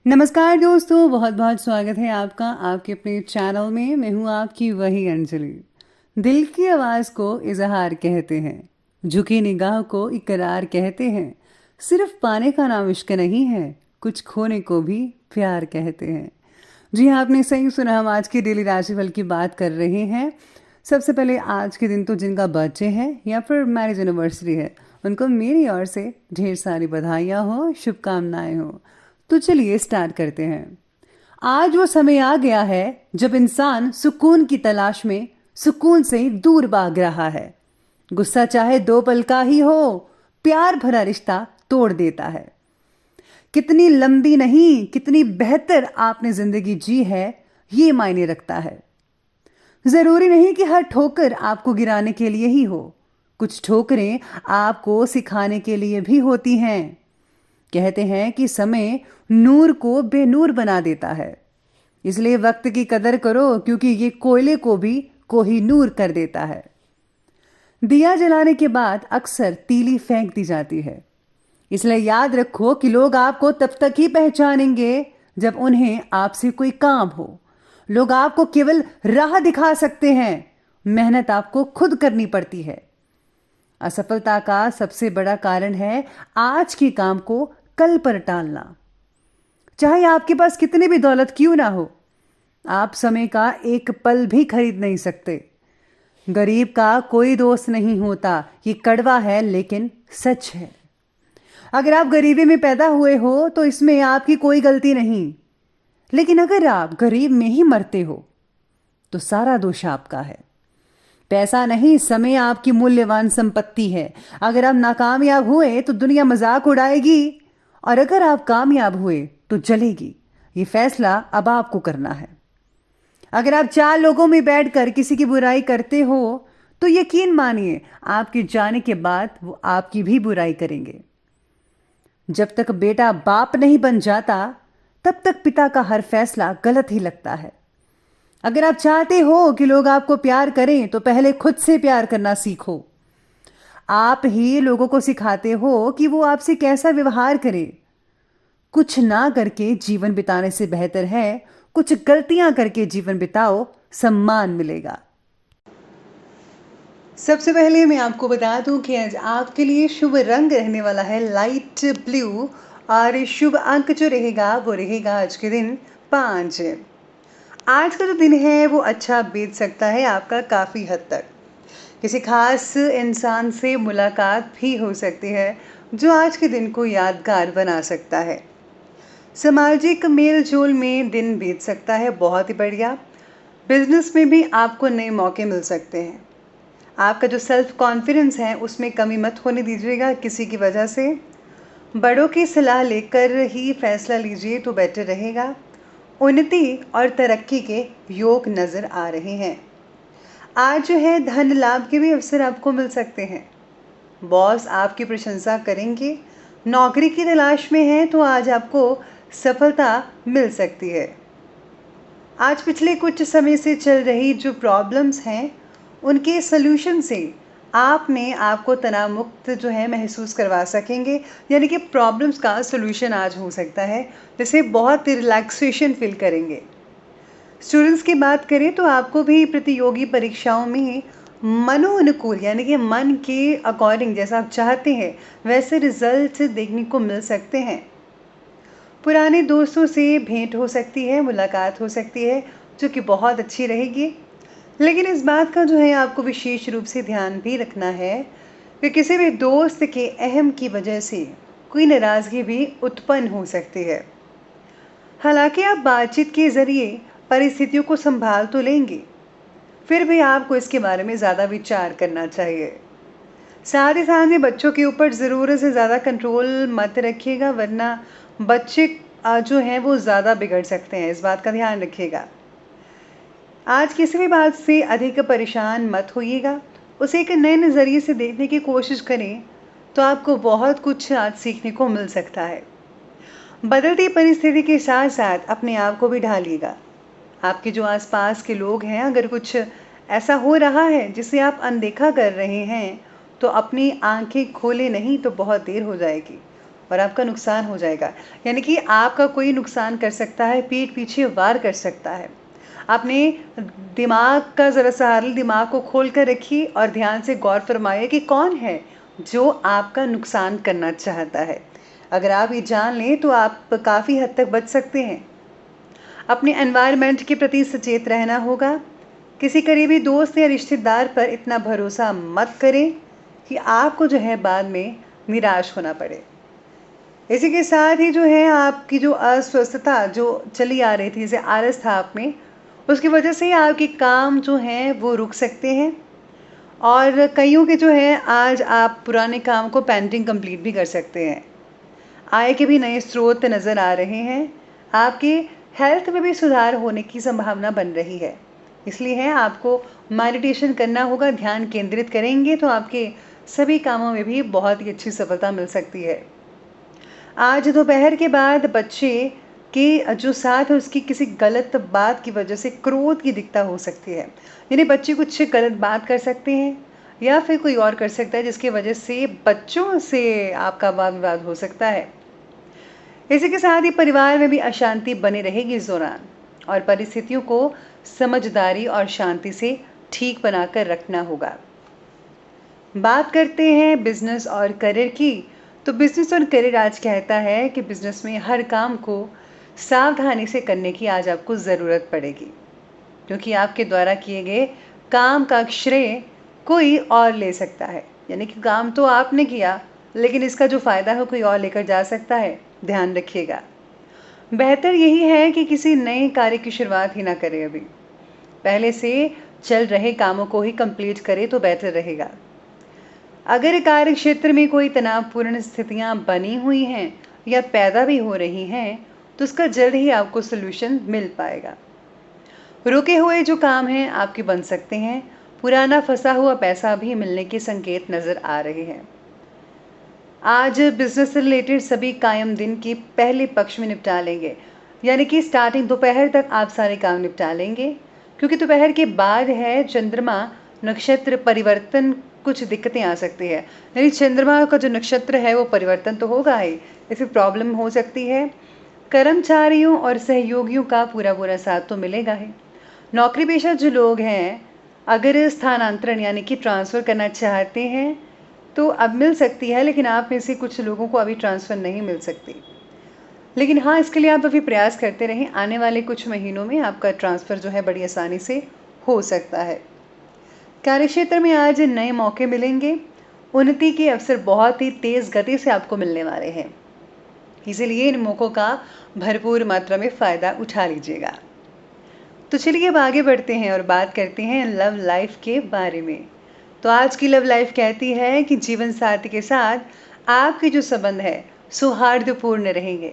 नमस्कार दोस्तों, बहुत बहुत स्वागत है आपका आपके अपने चैनल में। मैं हूँ आपकी वही अंजलि। दिल की आवाज़ को इजहार कहते हैं, झुकी निगाह को इकरार कहते हैं। सिर्फ पाने का नाम इश्क नहीं है, कुछ खोने को भी प्यार कहते हैं। जी हाँ, आपने सही सुना। हम आज की डेली राशिफल की बात कर रहे हैं। सबसे पहले आज के दिन तो जिनका बर्थडे है या फिर मैरिज एनिवर्सरी है, उनको मेरी ओर से ढेर सारी बधाइयाँ हो, शुभकामनाएं हो। तो चलिए स्टार्ट करते हैं। आज वो समय आ गया है जब इंसान सुकून की तलाश में सुकून से दूर भाग रहा है। गुस्सा चाहे 2 पल का ही हो, प्यार भरा रिश्ता तोड़ देता है। कितनी लंबी नहीं, कितनी बेहतर आपने जिंदगी जी है, ये मायने रखता है। जरूरी नहीं कि हर ठोकर आपको गिराने के लिए ही हो। कुछ ठोकरें आपको सिखाने के लिए भी होती हैं। कहते हैं कि समय नूर को बेनूर बना देता है, इसलिए वक्त की कदर करो, क्योंकि ये कोयले को भी कोहिनूर कर देता है। दिया जलाने के बाद अक्सर तीली फेंक दी जाती है, इसलिए याद रखो कि लोग आपको तब तक ही पहचानेंगे जब उन्हें आपसे कोई काम हो। लोग आपको केवल राह दिखा सकते हैं, मेहनत आपको खुद करनी पड़ती है। असफलता का सबसे बड़ा कारण है आज के काम को कल पर टालना। चाहे आपके पास कितनी भी दौलत क्यों ना हो, आप समय का एक पल भी खरीद नहीं सकते। गरीब का कोई दोस्त नहीं होता, ये कड़वा है लेकिन सच है। अगर आप गरीबी में पैदा हुए हो तो इसमें आपकी कोई गलती नहीं, लेकिन अगर आप गरीब में ही मरते हो तो सारा दोष आपका है। पैसा नहीं, समय आपकी मूल्यवान संपत्ति है। अगर आप नाकामयाब हुए तो दुनिया मजाक उड़ाएगी, और अगर आप कामयाब हुए तो जलेगी। ये फैसला अब आपको करना है। अगर आप 4 लोगों में बैठकर किसी की बुराई करते हो तो यकीन मानिए आपके जाने के बाद वो आपकी भी बुराई करेंगे। जब तक बेटा बाप नहीं बन जाता तब तक पिता का हर फैसला गलत ही लगता है। अगर आप चाहते हो कि लोग आपको प्यार करें तो पहले खुद से प्यार करना सीखो। आप ही लोगों को सिखाते हो कि वो आपसे कैसा व्यवहार करें। कुछ ना करके जीवन बिताने से बेहतर है कुछ गलतियां करके जीवन बिताओ, सम्मान मिलेगा। सबसे पहले मैं आपको बता दूं कि आज आपके लिए शुभ रंग रहने वाला है लाइट ब्लू, और शुभ अंक जो रहेगा वो रहेगा आज के दिन 5। आज का जो दिन है वो अच्छा बीत सकता है आपका काफ़ी हद तक। किसी खास इंसान से मुलाकात भी हो सकती है जो आज के दिन को यादगार बना सकता है। सामाजिक मेल जोल में दिन बीत सकता है बहुत ही बढ़िया। बिजनेस में भी आपको नए मौके मिल सकते हैं। आपका जो सेल्फ कॉन्फिडेंस है उसमें कमी मत होने दीजिएगा किसी की वजह से। बड़ों की सलाह लेकर ही फैसला लीजिए तो बेटर रहेगा। उन्नति और तरक्की के योग नज़र आ रहे हैं। आज जो है धन लाभ के भी अवसर आपको मिल सकते हैं। बॉस आपकी प्रशंसा करेंगे। नौकरी की तलाश में हैं तो आज आपको सफलता मिल सकती है। आज पिछले कुछ समय से चल रही जो प्रॉब्लम्स हैं उनके सल्यूशन से आपने आपको तनाव मुक्त जो है महसूस करवा सकेंगे, यानी कि प्रॉब्लम्स का सल्यूशन आज हो सकता है, जैसे बहुत रिलैक्सेशन फील करेंगे। स्टूडेंट्स की बात करें तो आपको भी प्रतियोगी परीक्षाओं में मनोनुकूल यानी कि मन के अकॉर्डिंग जैसा आप चाहते हैं वैसे रिजल्ट देखने को मिल सकते हैं। पुराने दोस्तों से भेंट हो सकती है, मुलाकात हो सकती है, जो कि बहुत अच्छी रहेगी। लेकिन इस बात का जो है आपको विशेष रूप से ध्यान भी रखना है कि किसी भी दोस्त के अहम की वजह से कोई नाराज़गी भी उत्पन्न हो सकती है। हालांकि आप बातचीत के ज़रिए परिस्थितियों को संभाल तो लेंगे, फिर भी आपको इसके बारे में ज़्यादा विचार करना चाहिए। साथ ही साथ में बच्चों के ऊपर ज़रूरत से ज़्यादा कंट्रोल मत रखिएगा, वरना बच्चे जो हैं वो ज़्यादा बिगड़ सकते हैं, इस बात का ध्यान रखिएगा। आज किसी भी बात से अधिक परेशान मत होइएगा, उसे एक नए नज़रिए से देखने की कोशिश करें तो आपको बहुत कुछ आज सीखने को मिल सकता है। बदलती परिस्थिति के साथ साथ अपने आप को भी ढालिएगा। आपके जो आसपास के लोग हैं, अगर कुछ ऐसा हो रहा है जिसे आप अनदेखा कर रहे हैं तो अपनी आंखें खोले नहीं तो बहुत देर हो जाएगी। और आपका नुकसान हो जाएगा। यानी कि आपका कोई नुकसान कर सकता है, पीठ पीछे वार कर सकता है। आपने दिमाग का ज़रा सहारा, दिमाग को खोल कर रखिए और ध्यान से गौर फरमाइए कि कौन है जो आपका नुकसान करना चाहता है। अगर आप ये जान लें तो आप काफ़ी हद तक बच सकते हैं। अपने एनवायरनमेंट के प्रति सचेत रहना होगा। किसी करीबी दोस्त या रिश्तेदार पर इतना भरोसा मत करें कि आपको जो है बाद में निराश होना पड़े। इसी के साथ ही जो है आपकी जो अस्वस्थता जो चली आ रही थी, जैसे आलस था आप में, उसकी वजह से आपके काम जो हैं वो रुक सकते हैं। और कईयों के जो है आज आप पुराने काम को पेंडिंग कंप्लीट भी कर सकते हैं। आय के भी नए स्रोत नज़र आ रहे हैं। आपकी हेल्थ में भी सुधार होने की संभावना बन रही है। इसलिए है आपको मेडिटेशन करना होगा। ध्यान केंद्रित करेंगे तो आपके सभी कामों में भी बहुत ही अच्छी सफलता मिल सकती है। आज दोपहर के बाद बच्चे के जो साथ है उसकी किसी गलत बात की वजह से क्रोध की दिक्कत हो सकती है। यानी बच्चे कुछ गलत बात कर सकते हैं या फिर कोई और कर सकता है, जिसकी वजह से बच्चों से आपका वाद विवाद हो सकता है। इसी के साथ ही परिवार में भी अशांति बनी रहेगी इस दौरान, और परिस्थितियों को समझदारी और शांति से ठीक बनाकर रखना होगा। बात करते हैं बिजनेस और करियर की। तो बिजनेस और करियर आज कहता है कि बिजनेस में हर काम को सावधानी से करने की आज आपको ज़रूरत पड़ेगी, क्योंकि आपके द्वारा किए गए काम का श्रेय कोई और ले सकता है। यानी कि काम तो आपने किया, लेकिन इसका जो फ़ायदा है कोई और लेकर जा सकता है। ध्यान रखिएगा। बेहतर यही है कि किसी नए कार्य की शुरुआत ही ना करें। अभी पहले से चल रहे कामों को ही कंप्लीट करें तो बेहतर रहेगा। अगर कार्य क्षेत्र में कोई तनावपूर्ण स्थितियां बनी हुई हैं या पैदा भी हो रही हैं, तो उसका जल्द ही आपको सलूशन मिल पाएगा। रुके हुए जो काम हैं आपके बन सकते हैं। पुराना फंसा हुआ पैसा भी मिलने के संकेत नज़र आ रहे हैं। आज बिजनेस से रिलेटेड सभी कायम दिन के पहले पक्ष में निपटा लेंगे। यानी कि स्टार्टिंग दोपहर तक आप सारे काम निपटा लेंगे, क्योंकि दोपहर के बाद है चंद्रमा नक्षत्र परिवर्तन, कुछ दिक्कतें आ सकती है। यानी चंद्रमा का जो नक्षत्र है वो परिवर्तन तो होगा ही, इसमें प्रॉब्लम हो सकती है। कर्मचारियों और सहयोगियों का पूरा साथ तो मिलेगा ही। नौकरी पेशा जो लोग हैं, अगर स्थानांतरण यानी कि ट्रांसफ़र करना चाहते हैं तो अब मिल सकती है, लेकिन आप में से कुछ लोगों को अभी ट्रांसफ़र नहीं मिल सकती। लेकिन हाँ, इसके लिए आप अभी प्रयास करते रहें। आने वाले कुछ महीनों में आपका ट्रांसफ़र जो है बड़ी आसानी से हो सकता है। कार्यक्षेत्र में आज नए मौके मिलेंगे। उन्नति के अवसर बहुत ही तेज़ गति से आपको मिलने वाले हैं, इसीलिए इन मौक़ों का भरपूर मात्रा में फ़ायदा उठा लीजिएगा। तो चलिए अब आगे बढ़ते हैं और बात करते हैं लव लाइफ के बारे में। तो आज की लव लाइफ कहती है कि जीवन साथी के साथ आपके जो संबंध है सौहार्दपूर्ण रहेंगे।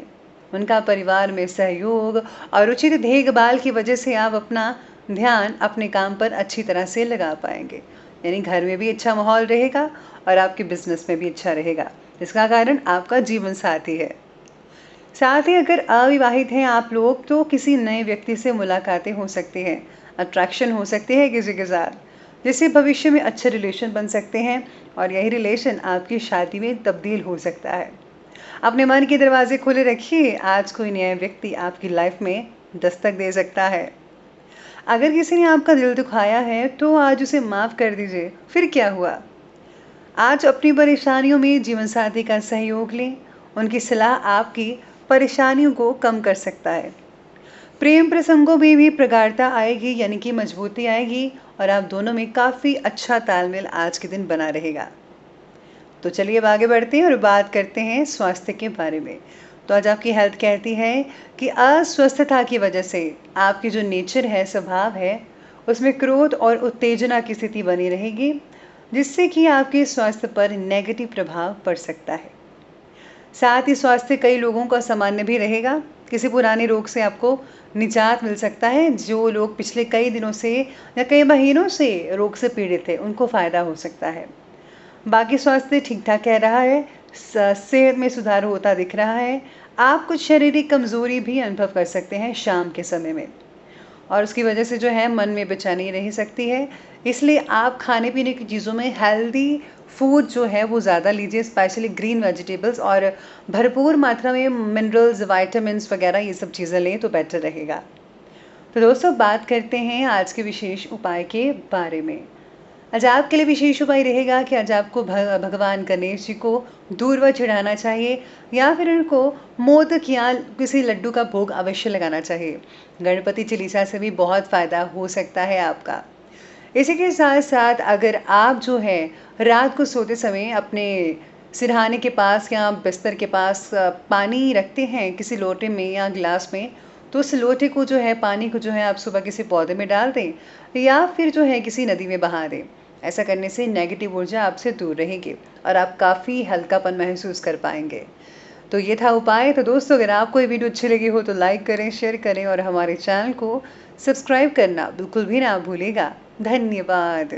उनका परिवार में सहयोग और उचित देखभाल की वजह से आप अपना ध्यान अपने काम पर अच्छी तरह से लगा पाएंगे। यानी घर में भी अच्छा माहौल रहेगा और आपके बिजनेस में भी अच्छा रहेगा। इसका कारण आपका जीवन साथी है। साथ ही अगर अविवाहित हैं आप लोग तो किसी नए व्यक्ति से मुलाकातें हो सकती हैं, अट्रैक्शन हो सकती है किसी के साथ, जिससे भविष्य में अच्छे रिलेशन बन सकते हैं और यही रिलेशन आपकी शादी में तब्दील हो सकता है। अपने मन के दरवाजे खुले रखिए। आज कोई नया व्यक्ति आपकी लाइफ में दस्तक दे सकता है। अगर किसी ने आपका दिल दुखाया है तो आज उसे माफ़ कर दीजिए, फिर क्या हुआ। आज अपनी परेशानियों में जीवनसाथी का सहयोग लें। उनकी सलाह आपकी परेशानियों को कम कर सकता है। प्रेम प्रसंगों में भी प्रगाढ़ता आएगी, यानी कि मजबूती आएगी और आप दोनों में काफ़ी अच्छा तालमेल आज के दिन बना रहेगा। तो चलिए अब आगे बढ़ते हैं और बात करते हैं स्वास्थ्य के बारे में। तो आज आपकी हेल्थ कहती है कि अस्वस्थता की वजह से आपकी जो नेचर है, स्वभाव है, उसमें क्रोध और उत्तेजना की स्थिति बनी रहेगी, जिससे कि आपके स्वास्थ्य पर नेगेटिव प्रभाव पड़ सकता है। साथ ही स्वास्थ्य कई लोगों का सामान्य भी रहेगा। किसी पुराने रोग से आपको निजात मिल सकता है। जो लोग पिछले कई दिनों से या कई महीनों से रोग से पीड़ित थे, उनको फ़ायदा हो सकता है। बाकी स्वास्थ्य ठीक ठाक कह रहा है। सेहत में सुधार होता दिख रहा है। आप कुछ शारीरिक कमज़ोरी भी अनुभव कर सकते हैं शाम के समय में। और उसकी वजह से जो है मन में बेचैनी रह सकती है। इसलिए आप खाने पीने की चीज़ों में हेल्दी फूड जो है वो ज़्यादा लीजिए, स्पेशली ग्रीन वेजिटेबल्स, और भरपूर मात्रा में मिनरल्स, विटामिन्स वगैरह ये सब चीज़ें लें तो बेटर रहेगा। तो दोस्तों, बात करते हैं आज के विशेष उपाय के बारे में। आज आपके लिए विशेष उपाय रहेगा कि आज आपको भगवान गणेश जी को दूर्वा चढ़ाना चाहिए, या फिर उनको मोदक या किसी लड्डू का भोग अवश्य लगाना चाहिए। गणपति चालीसा से भी बहुत फ़ायदा हो सकता है आपका। इसी के साथ साथ अगर आप जो है रात को सोते समय अपने सिरहाने के पास या बिस्तर के पास पानी रखते हैं किसी लोटे में या गिलास में, तो उस लोटे को जो है, पानी को जो है, आप सुबह किसी पौधे में डाल दें या फिर जो है किसी नदी में बहा दें। ऐसा करने से नेगेटिव ऊर्जा आपसे दूर रहेगी और आप काफ़ी हल्कापन महसूस कर पाएंगे। तो ये था उपाय। तो दोस्तों, अगर आपको ये वीडियो अच्छी लगी हो तो लाइक करें, शेयर करें और हमारे चैनल को सब्सक्राइब करना बिल्कुल भी ना भूलिएगा। धन्यवाद।